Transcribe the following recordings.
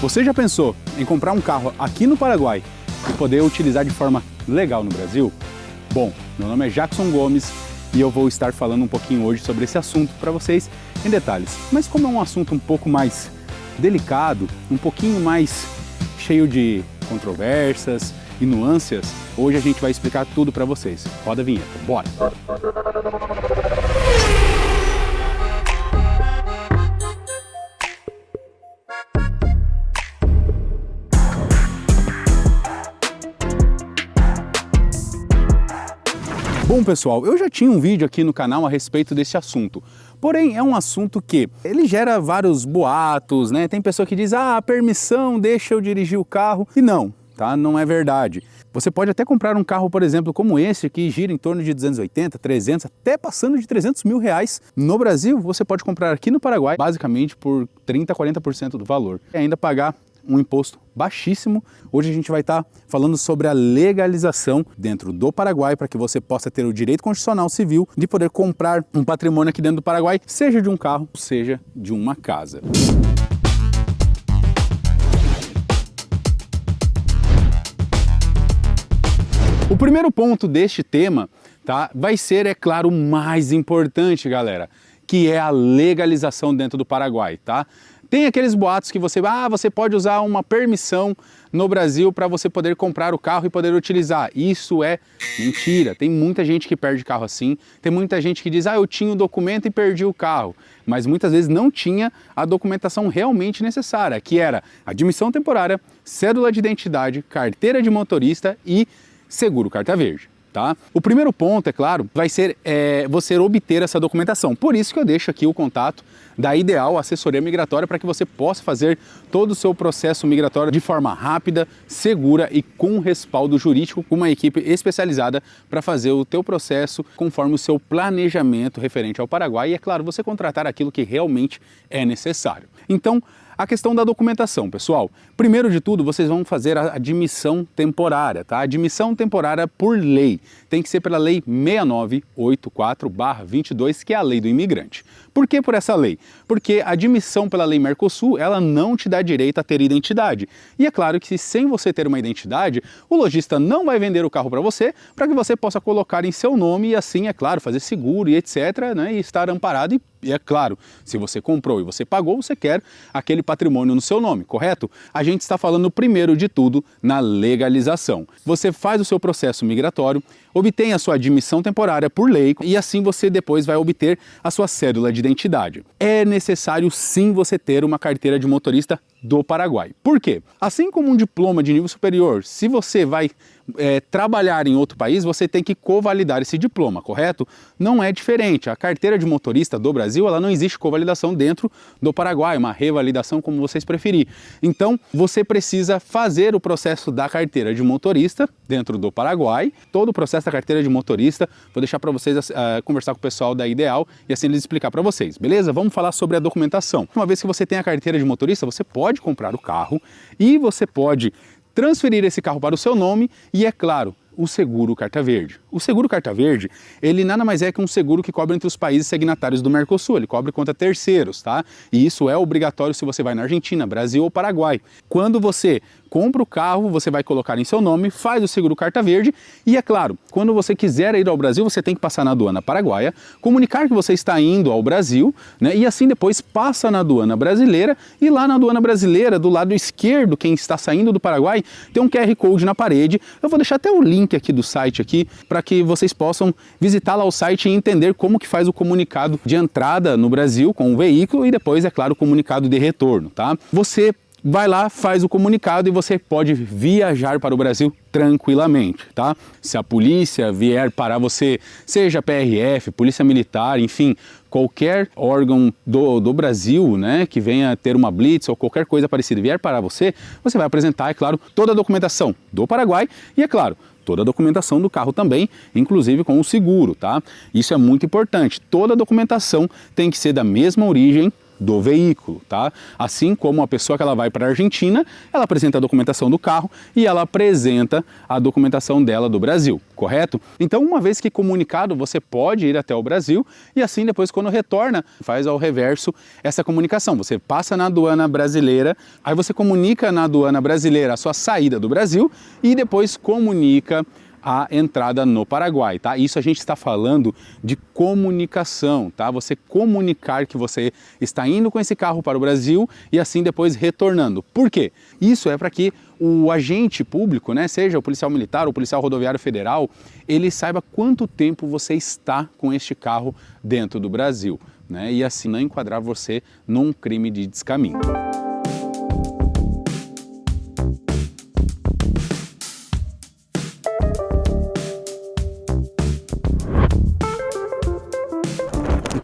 Você já pensou em comprar um carro aqui no Paraguai e poder utilizar de forma legal no Brasil? Bom, meu nome é Jackson Gomes e eu vou estar falando um pouquinho hoje sobre esse assunto para vocês em detalhes. Mas como é um assunto um pouco mais delicado, um pouquinho mais cheio de controvérsias e nuances, hoje a gente vai explicar tudo para vocês. Roda a vinheta, bora! Bom pessoal, eu já tinha um vídeo aqui no canal a respeito desse assunto, porém é um assunto que ele gera vários boatos, né? Tem pessoa que diz, permissão deixa eu dirigir o carro, e não, tá? Não é verdade. Você pode até comprar um carro, por exemplo, como esse, que gira em torno de 280, 300, até passando de 300 mil reais. No Brasil, você pode comprar aqui no Paraguai, basicamente por 30, 40% do valor. E ainda pagar um imposto baixíssimo. Hoje a gente vai estar falando sobre a legalização dentro do Paraguai para que você possa ter o direito constitucional civil de poder comprar um patrimônio aqui dentro do Paraguai, seja de um carro, seja de uma casa. O primeiro ponto deste tema, tá, vai ser, é claro, o mais importante, galera, que é a legalização dentro do Paraguai, tá? Tem aqueles boatos que você pode usar uma permissão no Brasil para você poder comprar o carro e poder utilizar. Isso é mentira. Tem muita gente que perde carro assim. Tem muita gente que diz, eu tinha o documento e perdi o carro. Mas muitas vezes não tinha a documentação realmente necessária, que era admissão temporária, cédula de identidade, carteira de motorista e seguro carta verde. Tá? O primeiro ponto, é claro, vai ser você obter essa documentação. Por isso que eu deixo aqui o contato da Ideal Assessoria Migratória para que você possa fazer todo o seu processo migratório de forma rápida, segura e com respaldo jurídico, com uma equipe especializada para fazer o teu processo conforme o seu planejamento referente ao Paraguai e, é claro, você contratar aquilo que realmente é necessário. Então, a questão da documentação, pessoal. Primeiro de tudo, vocês vão fazer a admissão temporária, tá? Admissão temporária por lei. Tem que ser pela Lei 6984/22, que é a lei do imigrante. Por que por essa lei? Porque a admissão pela Lei Mercosul, ela não te dá direito a ter identidade. E é claro que sem você ter uma identidade, o lojista não vai vender o carro para que você possa colocar em seu nome e assim, é claro, fazer seguro e etc, né? E estar amparado e é claro, se você comprou e você pagou, você quer aquele patrimônio no seu nome, correto? A gente está falando primeiro de tudo na legalização. Você faz o seu processo migratório, obtém a sua admissão temporária por lei e assim você depois vai obter a sua cédula de identidade. É necessário sim você ter uma carteira de motorista do Paraguai. Por quê? Assim como um diploma de nível superior, se você vai trabalhar em outro país, você tem que covalidar esse diploma, correto? Não é diferente. A carteira de motorista do Brasil, ela não existe covalidação dentro do Paraguai, uma revalidação, como vocês preferirem. Então, você precisa fazer o processo da carteira de motorista dentro do Paraguai, todo o processo da carteira de motorista. Vou deixar para vocês conversar com o pessoal da Ideal e assim eles explicar para vocês, beleza? Vamos falar sobre a documentação. Uma vez que você tem a carteira de motorista, você pode comprar o carro e você pode transferir esse carro para o seu nome e, é claro, o seguro carta verde. O seguro carta verde, ele nada mais é que um seguro que cobre entre os países signatários do Mercosul, ele cobre contra terceiros, tá? E isso é obrigatório se você vai na Argentina, Brasil ou Paraguai. Quando você compra o carro, você vai colocar em seu nome, faz o seguro carta verde e, é claro, quando você quiser ir ao Brasil, você tem que passar na aduana paraguaia, comunicar que você está indo ao Brasil, né? E assim depois passa na aduana brasileira e lá na aduana brasileira, do lado esquerdo, quem está saindo do Paraguai, tem um QR Code na parede. Eu vou deixar até o link aqui do site aqui para que vocês possam visitar lá o site e entender como que faz o comunicado de entrada no Brasil com o veículo e depois, é claro, o comunicado de retorno, tá? Você vai lá, faz o comunicado e você pode viajar para o Brasil tranquilamente, tá? Se a polícia vier parar você, seja PRF, Polícia Militar, enfim, qualquer órgão do Brasil, né, que venha ter uma blitz ou qualquer coisa parecida vier parar você, você vai apresentar, é claro, toda a documentação do Paraguai e, é claro, toda a documentação do carro também, inclusive com o seguro, tá? Isso é muito importante. Toda a documentação tem que ser da mesma origem, do veículo, tá? Assim como a pessoa que ela vai para a Argentina, ela apresenta a documentação do carro e ela apresenta a documentação dela do Brasil, correto? Então, uma vez que comunicado, você pode ir até o Brasil e assim depois quando retorna, faz ao reverso essa comunicação. Você passa na aduana brasileira, aí você comunica na aduana brasileira a sua saída do Brasil e depois comunica a entrada no Paraguai, tá? Isso a gente está falando de comunicação, tá? Você comunicar que você está indo com esse carro para o Brasil e assim depois retornando. Por quê? Isso é para que o agente público, né, seja o policial militar ou o policial rodoviário federal, ele saiba quanto tempo você está com este carro dentro do Brasil, né? E assim não enquadrar você num crime de descaminho.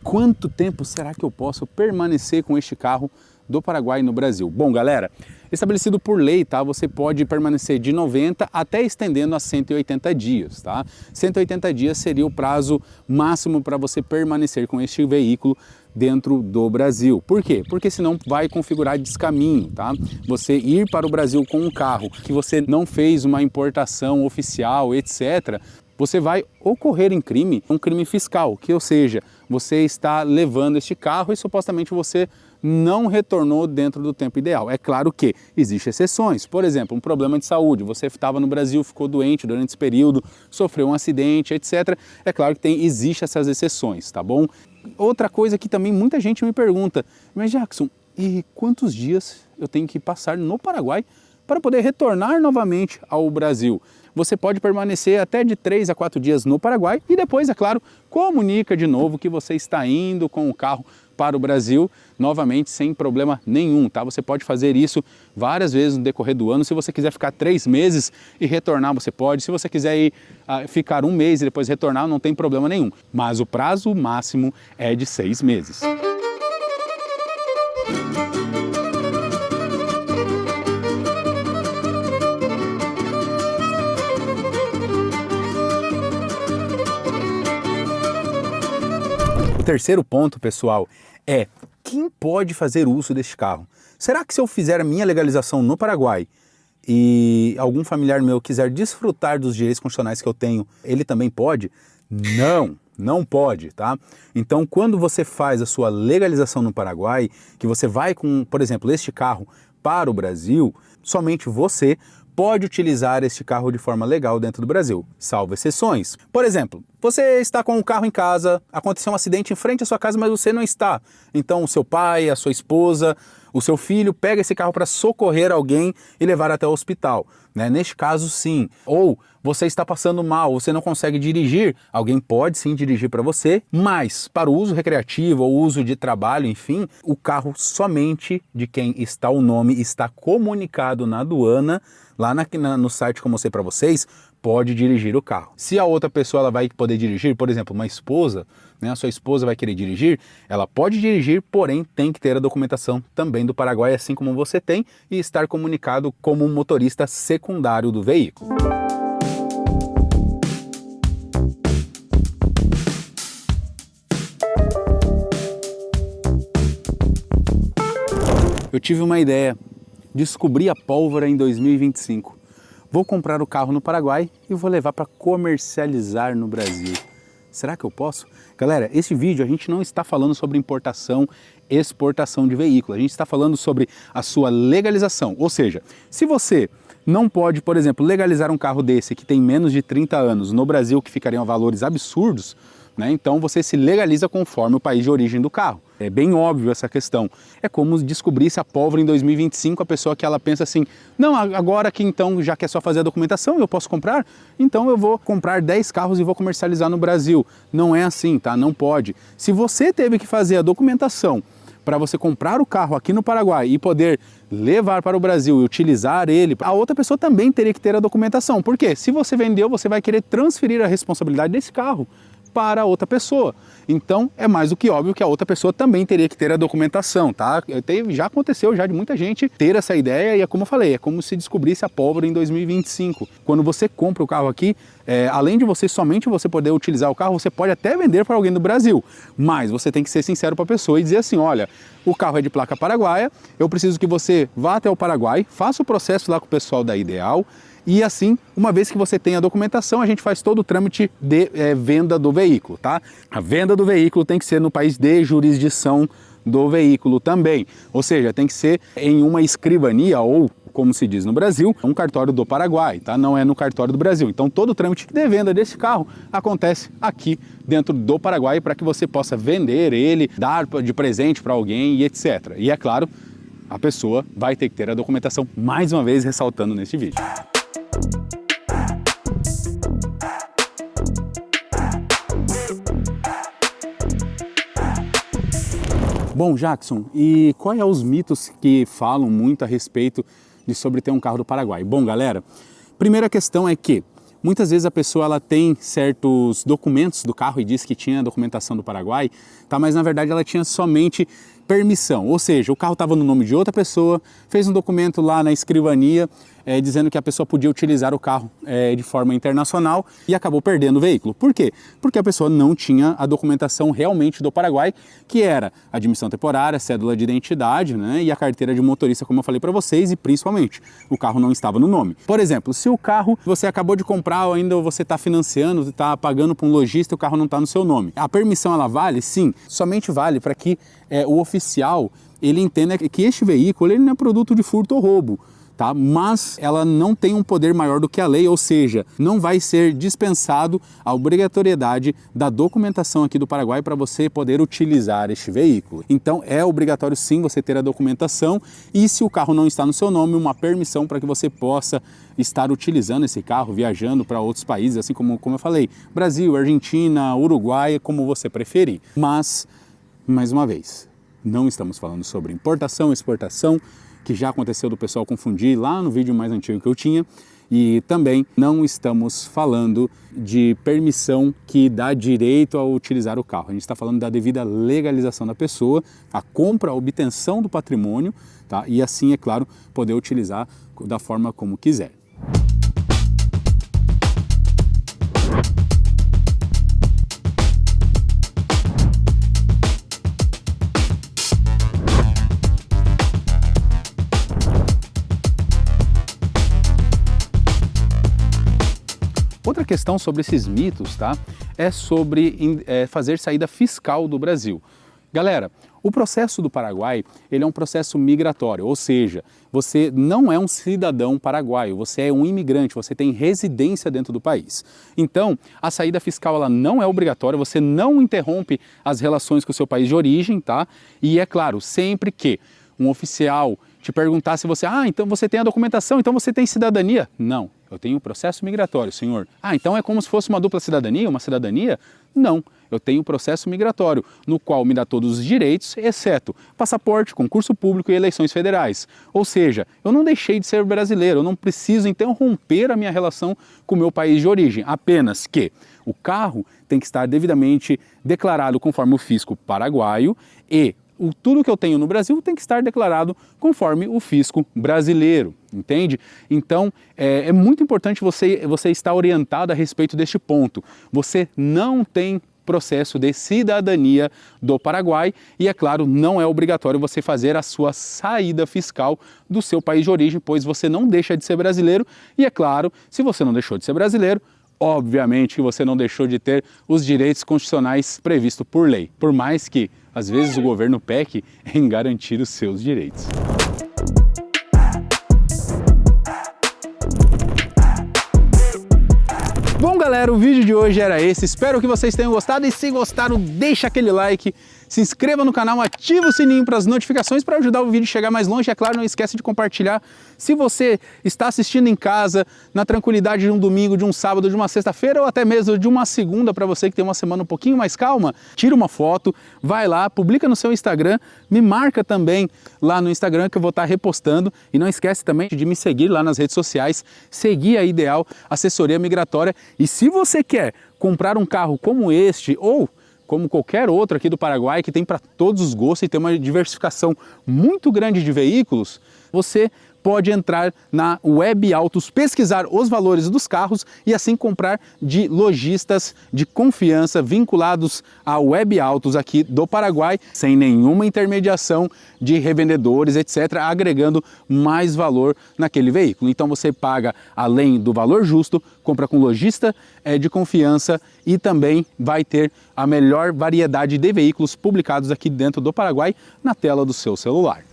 Quanto tempo será que eu posso permanecer com este carro do Paraguai no Brasil? Bom, galera, estabelecido por lei, tá? Você pode permanecer de 90 até estendendo a 180 dias, tá? 180 dias seria o prazo máximo para você permanecer com este veículo dentro do Brasil. Por quê? Porque senão vai configurar descaminho, tá? Você ir para o Brasil com um carro que você não fez uma importação oficial, etc., você vai ocorrer em crime, um crime fiscal, que ou seja, você está levando este carro e supostamente você não retornou dentro do tempo ideal. É claro que existem exceções, por exemplo, um problema de saúde, você estava no Brasil, ficou doente durante esse período, sofreu um acidente, etc. É claro que existem essas exceções, tá bom? Outra coisa que também muita gente me pergunta, mas Jackson, e quantos dias eu tenho que passar no Paraguai para poder retornar novamente ao Brasil? Você pode permanecer até de 3 a 4 dias no Paraguai e depois, é claro, comunica de novo que você está indo com o carro para o Brasil novamente sem problema nenhum, tá? Você pode fazer isso várias vezes no decorrer do ano. Se você quiser ficar 3 meses e retornar, você pode. Se você quiser ir, ficar 1 mês e depois retornar, não tem problema nenhum. Mas o prazo máximo é de 6 meses. O terceiro ponto, pessoal, é quem pode fazer uso deste carro. Será que se eu fizer a minha legalização no Paraguai e algum familiar meu quiser desfrutar dos direitos constitucionais que eu tenho, ele também pode? Não pode, tá? Então, quando você faz a sua legalização no Paraguai, que você vai com, por exemplo, este carro para o Brasil, somente você pode utilizar este carro de forma legal dentro do Brasil, salvo exceções. Por exemplo, você está com o carro em casa, aconteceu um acidente em frente à sua casa, mas você não está. Então o seu pai, a sua esposa, o seu filho pega esse carro para socorrer alguém e levar até o hospital, né? Neste caso, sim. Ou você está passando mal, você não consegue dirigir, alguém pode sim dirigir para você, mas para o uso recreativo ou uso de trabalho, enfim, o carro somente de quem está o nome está comunicado na aduana, lá no site que eu mostrei para vocês, pode dirigir o carro. Se a outra pessoa ela vai poder dirigir, por exemplo, uma esposa, né, a sua esposa vai querer dirigir, ela pode dirigir, porém tem que ter a documentação também do Paraguai, assim como você tem, e estar comunicado como um motorista secundário do veículo. Eu tive uma ideia, descobri a pólvora em 2025. Vou comprar o carro no Paraguai e vou levar para comercializar no Brasil. Será que eu posso? Galera, esse vídeo a gente não está falando sobre importação, exportação de veículo. A gente está falando sobre a sua legalização. Ou seja, se você não pode, por exemplo, legalizar um carro desse que tem menos de 30 anos no Brasil, que ficariam a valores absurdos, né? Então você se legaliza conforme o país de origem do carro. É bem óbvio essa questão. É como descobrir se a pólvora em 2025, a pessoa que ela pensa assim, não, agora que então já que é só fazer a documentação, eu posso comprar, então eu vou comprar 10 carros e vou comercializar no Brasil. Não é assim, tá? Não pode. Se você teve que fazer a documentação para você comprar o carro aqui no Paraguai e poder levar para o Brasil e utilizar ele, a outra pessoa também teria que ter a documentação. Por quê? Se você vendeu, você vai querer transferir a responsabilidade desse carro para outra pessoa. Então é mais do que óbvio que a outra pessoa também teria que ter a documentação, tá? Já aconteceu já de muita gente ter essa ideia e é como eu falei, é como se descobrisse a pólvora em 2025. Quando você compra o carro aqui, além de somente você poder utilizar o carro, você pode até vender para alguém do Brasil, mas você tem que ser sincero para a pessoa e dizer assim, olha, o carro é de placa paraguaia, eu preciso que você vá até o Paraguai, faça o processo lá com o pessoal da Ideal, e assim, uma vez que você tem a documentação, a gente faz todo o trâmite de venda do veículo, tá? A venda do veículo tem que ser no país de jurisdição do veículo também, ou seja, tem que ser em uma escrivania ou, como se diz no Brasil, um cartório do Paraguai, tá? Não é no cartório do Brasil. Então todo o trâmite de venda desse carro acontece aqui dentro do Paraguai para que você possa vender ele, dar de presente para alguém e etc. E é claro, a pessoa vai ter que ter a documentação, mais uma vez ressaltando neste vídeo. Bom, Jackson, e quais são os mitos que falam muito a respeito de sobre ter um carro do Paraguai? Bom, galera, primeira questão é que muitas vezes a pessoa ela tem certos documentos do carro e diz que tinha a documentação do Paraguai, tá? Mas na verdade ela tinha somente permissão, ou seja, o carro estava no nome de outra pessoa, fez um documento lá na escrivania dizendo que a pessoa podia utilizar o carro de forma internacional e acabou perdendo o veículo. Por quê? Porque a pessoa não tinha a documentação realmente do Paraguai, que era admissão temporária, cédula de identidade, né, e a carteira de motorista, como eu falei para vocês, e principalmente o carro não estava no nome. Por exemplo, se o carro você acabou de comprar ou ainda você está financiando, está pagando para um lojista e o carro não está no seu nome, a permissão ela vale? Sim, somente vale para que o oficial ele entenda que este veículo ele não é produto de furto ou roubo, tá? Mas ela não tem um poder maior do que a lei, ou seja, não vai ser dispensado a obrigatoriedade da documentação aqui do Paraguai para você poder utilizar este veículo. Então é obrigatório sim você ter a documentação e se o carro não está no seu nome, uma permissão para que você possa estar utilizando esse carro, viajando para outros países, assim como eu falei, Brasil, Argentina, Uruguai, como você preferir. Mas, mais uma vez, não estamos falando sobre importação, exportação, que já aconteceu do pessoal confundir lá no vídeo mais antigo que eu tinha, e também não estamos falando de permissão que dá direito a utilizar o carro. A gente está falando da devida legalização da pessoa, a compra, a obtenção do patrimônio, tá? E assim, é claro, poder utilizar da forma como quiser. Outra questão sobre esses mitos, tá? É sobre fazer saída fiscal do Brasil. Galera, o processo do Paraguai, ele é um processo migratório, ou seja, você não é um cidadão paraguaio, você é um imigrante, você tem residência dentro do país. Então, a saída fiscal ela não é obrigatória, você não interrompe as relações com o seu país de origem, tá? E é claro, sempre que um oficial te perguntar se você, então você tem a documentação, então você tem cidadania? Não, eu tenho um processo migratório, senhor. Então é como se fosse uma dupla cidadania, uma cidadania? Não, eu tenho um processo migratório, no qual me dá todos os direitos, exceto passaporte, concurso público e eleições federais. Ou seja, eu não deixei de ser brasileiro, eu não preciso interromper a minha relação com o meu país de origem, apenas que o carro tem que estar devidamente declarado conforme o fisco paraguaio e tudo que eu tenho no Brasil tem que estar declarado conforme o fisco brasileiro, entende? Então, é muito importante você estar orientado a respeito deste ponto. Você não tem processo de cidadania do Paraguai e, é claro, não é obrigatório você fazer a sua saída fiscal do seu país de origem, pois você não deixa de ser brasileiro e, é claro, se você não deixou de ser brasileiro, obviamente que você não deixou de ter os direitos constitucionais previstos por lei, por mais que às vezes o governo peque em garantir os seus direitos. Bom, galera, o vídeo de hoje era esse. Espero que vocês tenham gostado e se gostaram, deixa aquele like, se inscreva no canal, ativa o sininho para as notificações para ajudar o vídeo a chegar mais longe. É claro, não esquece de compartilhar. Se você está assistindo em casa, na tranquilidade de um domingo, de um sábado, de uma sexta-feira ou até mesmo de uma segunda, para você que tem uma semana um pouquinho mais calma, tira uma foto, vai lá, publica no seu Instagram, me marca também lá no Instagram que eu vou estar repostando. E não esquece também de me seguir lá nas redes sociais, seguir a Ideal Assessoria Migratória. E se você quer comprar um carro como este ou como qualquer outro aqui do Paraguai, que tem para todos os gostos e tem uma diversificação muito grande de veículos, você pode entrar na Web Autos, pesquisar os valores dos carros e assim comprar de lojistas de confiança vinculados à Web Autos aqui do Paraguai, sem nenhuma intermediação de revendedores, etc., agregando mais valor naquele veículo. Então você paga além do valor justo, compra com lojista de confiança e também vai ter a melhor variedade de veículos publicados aqui dentro do Paraguai na tela do seu celular.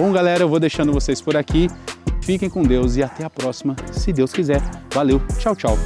Bom, galera, eu vou deixando vocês por aqui. Fiquem com Deus e até a próxima, se Deus quiser. Valeu, tchau, tchau.